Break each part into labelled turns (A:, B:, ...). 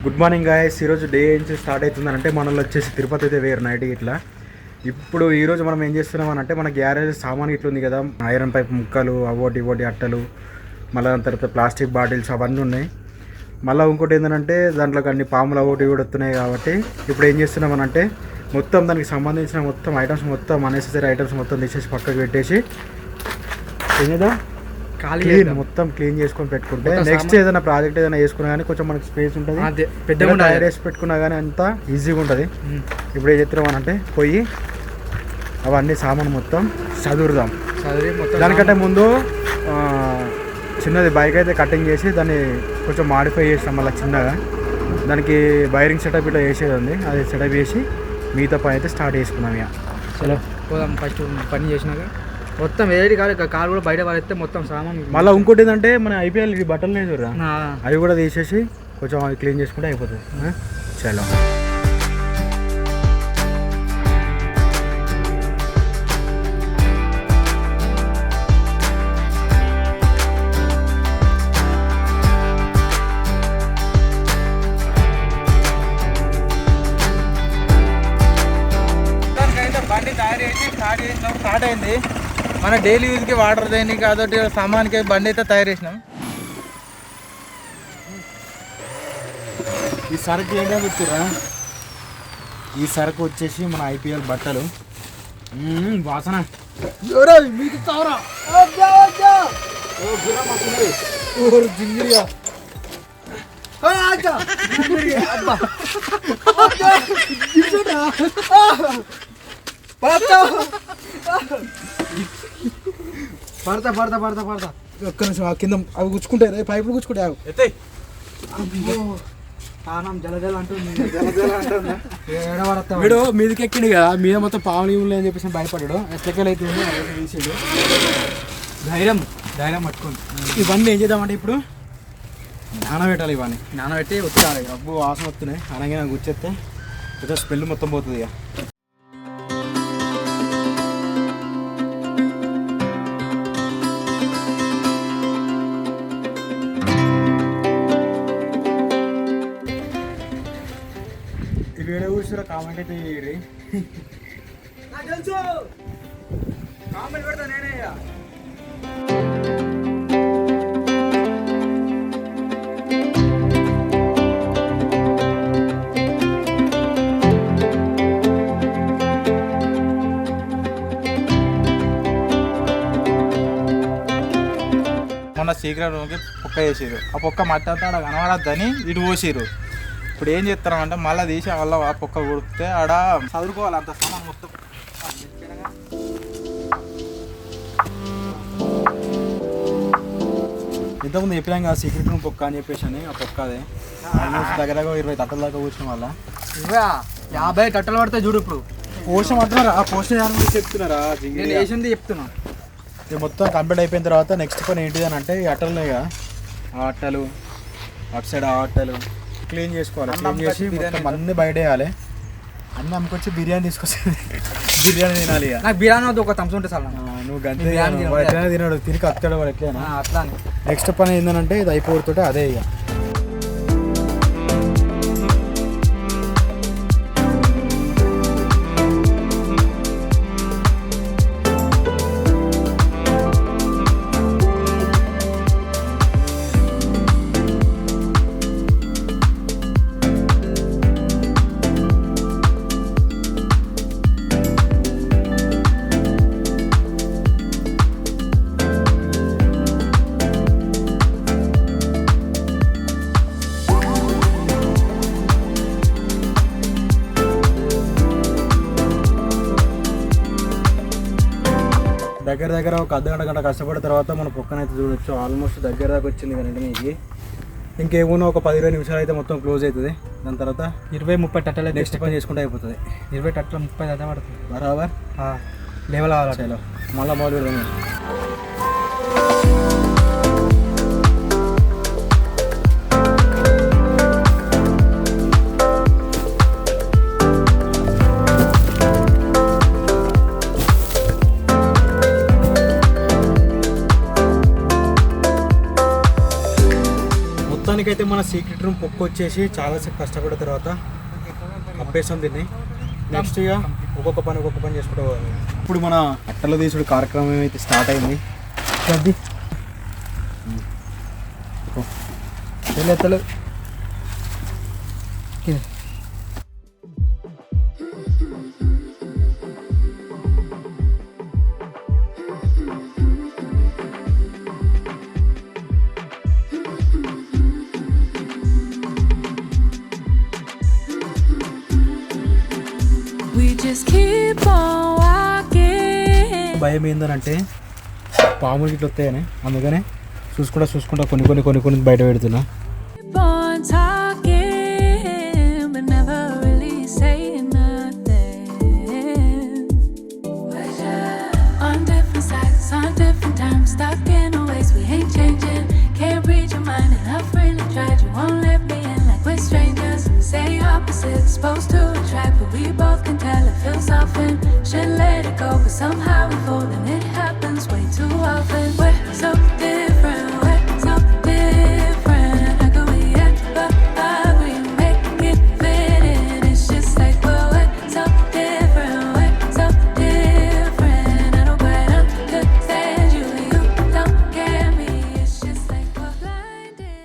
A: Good morning guys. ఈరోజు day నుంచి start అవుతుందంటే మనలో వచ్చేసి తిరుపతి అయితే వేరు నైట్ ఇట్లా. ఇప్పుడు ఈరోజు మనం ఏం చేస్తున్నాం అంటే మన గ్యారేజ్ సామాన్ ఇట్లా ఉంది కదా, ఐరన్ పైప్ ముక్కలు అవోటి అట్టలు, మళ్ళీ దాని తర్వాత ప్లాస్టిక్ బాటిల్స్ అవన్నీ ఉన్నాయి. మళ్ళీ ఇంకోటి ఏంటంటే దాంట్లోకి అన్ని పాములు అవోటి కూడా వస్తున్నాయి. కాబట్టి ఇప్పుడు ఏం చేస్తున్నాం అంటే మొత్తం దానికి సంబంధించిన మొత్తం ఐటమ్స్ మొత్తం అన్నెసెసరీ ఐటమ్స్ మొత్తం తీసేసి పక్కకు పెట్టేసి ఏం చేద్దాం, క్లీన్ మొత్తం క్లీన్ చేసుకొని పెట్టుకుంటే నెక్స్ట్ ఏదైనా ప్రాజెక్ట్ ఏదైనా చేసుకున్నా కానీ కొంచెం మనకి స్పేస్ ఉంటుంది, పెద్దగా టైర్ వేసి పెట్టుకున్నా కానీ అంతా ఈజీగా ఉంటుంది. ఇప్పుడు ఏం చెప్తున్నాం అంటే పోయి అవన్నీ సామాన్ మొత్తం చదువుదాం. దానికంటే ముందు చిన్నది బైక్ అయితే కటింగ్ చేసి దాన్ని కొంచెం మాడిఫై చేస్తాం. మళ్ళీ చిన్నగా దానికి వైరింగ్ సెటప్ ఇట్లా వేసేది ఉంది, అది సెటప్ చేసి మిగతా పని అయితే స్టార్ట్ చేసుకున్నాం. ఇక
B: చలో పోదాం. ఫస్ట్ పని చేసినాక మొత్తం ఏది కారు కూడా బయట పడితే మొత్తం సామాన్.
A: మళ్ళీ ఇంకోటి ఏంటంటే మన ఐపీఎల్ ఇది బట్టలు చూడరా, అవి కూడా తీసేసి కొంచెం అది క్లీన్ చేసుకుంటే అయిపోతుంది. చలో
B: బండి తయారు చేసి స్టార్ట్ అయింది. మన డైలీ యూజ్కి వాటర్ దేనికి అదొకటి సామాన్కి బండి అయితే తయారు చేసినాం.
A: ఈ సరుకు ఏంటో పెట్టురా, ఈ సరుకు వచ్చేసి మన ఐపీఎల్ బట్టలు. వాసన జింగిరియా పడతా ఒక్క నిమిషం కింద అవి గుచ్చుకుంటాయి, పైపులు గుచ్చుకుంటాయి.
B: జలజల అంటుంది.
A: వీడు మీదకి ఎక్కిండు కదా, మీద మొత్తం పావులు ఇవ్వలే అని చెప్పేసి భయపడ్డాడు. ఎట్లకెళ్ళి అవుతుంది తీసాడు. ధైర్యం పట్టుకోండి. ఇవన్నీ ఏం చేద్దామంటే ఇప్పుడు నానబెట్టాలి. ఇవన్నీ నానబెట్టి వచ్చాలి. డబ్బు వాసన వస్తున్నాయి, అనగా గుచ్చేస్తే కొంచెం స్మెల్ మొత్తం పోతుంది. ఇక ఈ వీడియో చూసిరా కామెంట్ అయితే చేయండి.
B: కామెంట్ పెడతా నేనే. మొన్న సీక్రెట్ రూమ్కి పొక్క వేసారు. ఆ పొక్క మట్టి అంతా ఆడ కనబడద్దని ఇటు పోసారు. ఇప్పుడు ఏం చేస్తారంటే మళ్ళీ తీసి వల్ల ఆ పొక్క కొడితే ఆడ చదువుకోవాలి అంత సామాన్ మొత్తం.
A: ఇంతకుముందు చెప్పినాం కదా సీక్రెట్ రూమ్ పొక్క అని చెప్పేసి అని. ఆ పొక్క అదే దగ్గర 20 తట్టల దాకా కూర్చున్న వల్ల
B: 50 తట్టలు పడతాయి చూడు. ఇప్పుడు
A: పోషం అంటున్నారా, ఆ పోషణ గురించి చెప్తున్నారా?
B: నేను వేసింది చెప్తున్నా.
A: ఇది మొత్తం కంప్లీట్ అయిపోయిన తర్వాత నెక్స్ట్ పని ఏంటిది అని అంటే ఈ అట్టలు ఆ అట్టలు అటు సైడ్ ఆ అట్టలు క్లీన్ చేసుకోవాలి. క్లీన్ చేసి మొత్తం అన్నీ బయట వేయాలి. అన్నీ అమ్ముకొచ్చి బిర్యానీ తీసుకొచ్చి బిర్యానీ తినాలి.
B: నాకు బిర్యానీ వద్దు, ఒక థమ్స్ ఉంటే చాలా.
A: నువ్వు గంతే ఎట్లయినా తినాడు, తిరిగి అత్తాడు వాడు ఎట్లయినా.
B: అట్లా
A: నెక్స్ట్ పని ఏంటంటే ఇది అయిపోతుంటే అదే ఇక దగ్గర ఒక అర్ధగంట కష్టపడిన తర్వాత మన పొక్కనైతే చూడొచ్చు. ఆల్మోస్ట్ దగ్గర దాకా వచ్చింది కదండి. మీకు ఇంకేమో ఒక 10-20 నిమిషాలు అయితే మొత్తం క్లోజ్ అవుతుంది. దాని తర్వాత
B: 20-30 తట్టలు
A: నెక్స్ట్ పని చేసుకుంటే అయిపోతుంది.
B: 20 తట్టలు 30 తట్ట పడుతుంది
A: బరాబర్.
B: లెవెల్ అవ్వాలి.
A: మళ్ళీ మొదలు పెడదాం. మొత్తానికైతే మన సీక్రెట్ రూమ్ పొక్కు వచ్చేసి చాలాసేపు కష్టపడిన తర్వాత అప్పేసాం దీన్ని. నెక్స్ట్ ఇక ఒక్కొక్క పని చేసుకుంటూ పోవాలి. ఇప్పుడు మన అట్టల తీసుడు కార్యక్రమం అయితే స్టార్ట్ అయింది. అది ఎత్తలు భయం ఏందనంటే పాములు ఇట్లా వస్తాయని, అందుకనే చూసుకుంటా కొన్ని బయట పెడుతున్నా.
C: Supposed to attract, but we both can tell it feels often. Should let it go, but somehow we fold, and it happens way too often. We're so different, How could we ever agree, make it fit in? It's just like we're so different, I don't quite understand you, you don't get me. It's just like we're blinded.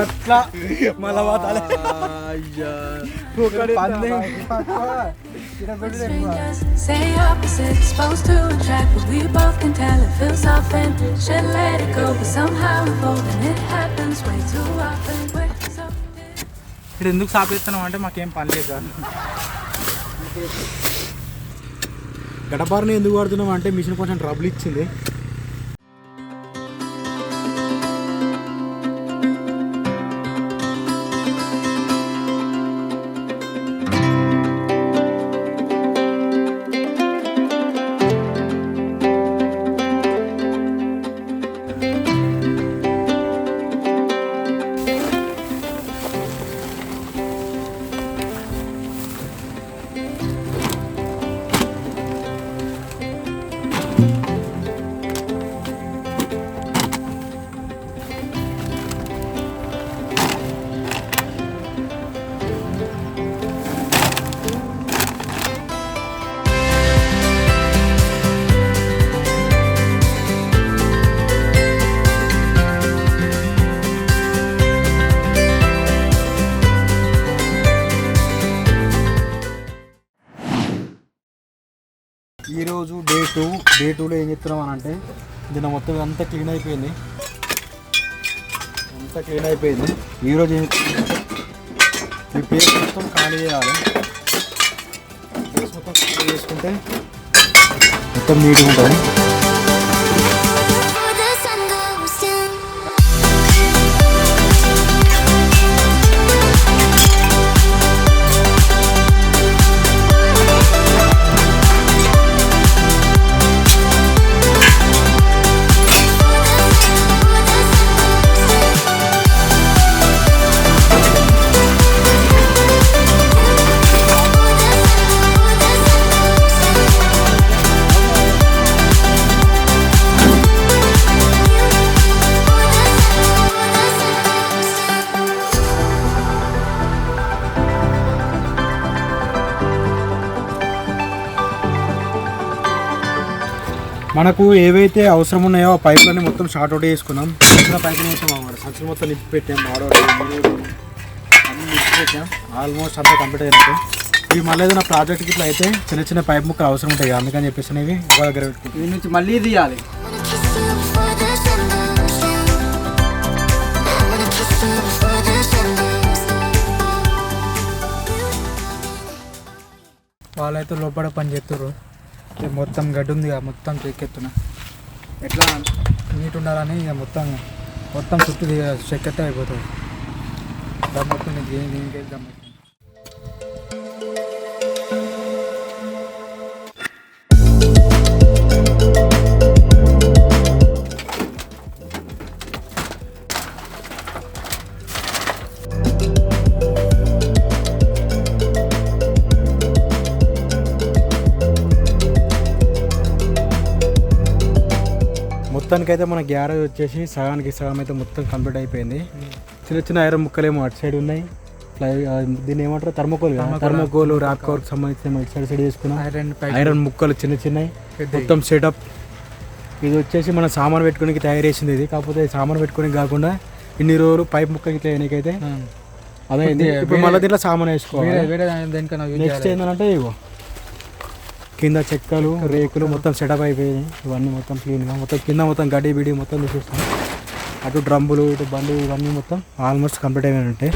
A: అట్లా మళ్ళా
C: Strangers say opposites, supposed to attract, but we both can tell it feels often. Should let it go, but somehow we fold, and it happens way too often. We're so
B: ఇక్కడ ఎందుకు సాపేస్తున్నాం అంటే మాకేం పని లేదు sir.
A: గడపారని ఎందుకు వాడుతున్నాం అంటే machine కొంచెం ట్రబుల్ ఇచ్చింది. ఈరోజు డే టూలో ఏం చెప్తున్నాం అని అంటే దీని మొత్తం అంతా క్లీన్ అయిపోయింది. ఈరోజు ఏం ఈ పేస్ట్ మొత్తం ఖాళీ చేయాలి. పేస్ట్ మొత్తం ఖాళీ చేసుకుంటే మొత్తం నీట్గా ఉంటుంది. మనకు ఏవైతే అవసరం ఉన్నాయో ఆ పైపులన్నీ మొత్తం షార్ట్ అవుట్ చేసుకున్నాం. పైపులు మొత్తం సంచులు మొత్తం నింపి పెట్టాం. అన్ని నింపి పెట్టాం. ఆల్మోస్ట్ అంతా కంప్లీట్ అయినట్టు. ఇవి మళ్ళీ ఏదైనా ప్రాజెక్ట్కి ఇట్లా అయితే చిన్న పైప్ ముక్కలు అవసరం ఉంటాయి, అందుకని చెప్పేసి ఇవి ఒక దగ్గర పెట్టుకుంటాం.
B: దీని నుంచి మళ్ళీ తీయాలి.
D: వాళ్ళైతే లోపల పని చేస్తారు. మొత్తం గడ్డి ఉంది, మొత్తం చెక్కెత్తున ఎట్లా నీట్ ఉండాలని ఇక మొత్తం చుట్టూ చెక్కెత్తే అయిపోతుంది. దాని మొత్తం దీనికి దమ్ము.
A: మొత్తానికి అయితే మన గ్యారేజ్ వచ్చేసి సగానికి సగం అయితే మొత్తం కంప్లీట్ అయిపోయింది. చిన్న చిన్న ఐరన్ ముక్కలేమో అటు సైడ్ ఉన్నాయి. దీన్ని ఏమంటారు థర్మోకోల్ ర్యాప్ కవర్కి సంబంధించిన ఇటు సైడ్ చేసుకున్నాం. ఐరన్ ముక్కలు చిన్న చిన్నవి మొత్తం సెటప్. ఇది వచ్చేసి మన సామాన్ పెట్టుకోనికి తయారు చేసింది ఇది. కాకపోతే సామాన్ పెట్టుకోనికి కాకుండా ఇన్ని రోజులు పైప్ ముక్క ఇట్లా ఎన్నికైతే అదే ఇప్పుడు మళ్ళీ దీంట్లో సామాన్ వేసుకోవాలి. నెక్స్ట్ ఏంటంటే ఇగో కింద చెక్కలు రేకులు మొత్తం సెటప్ అయిపోయాయి. ఇవన్నీ మొత్తం క్లీన్గా మొత్తం కింద మొత్తం గడ్డి బిడి మొత్తం తీసేస్తాం. అటు డ్రమ్ములు ఇటు బండి ఇవన్నీ మొత్తం ఆల్మోస్ట్ కంప్లీట్ అయిపోయినట్టే.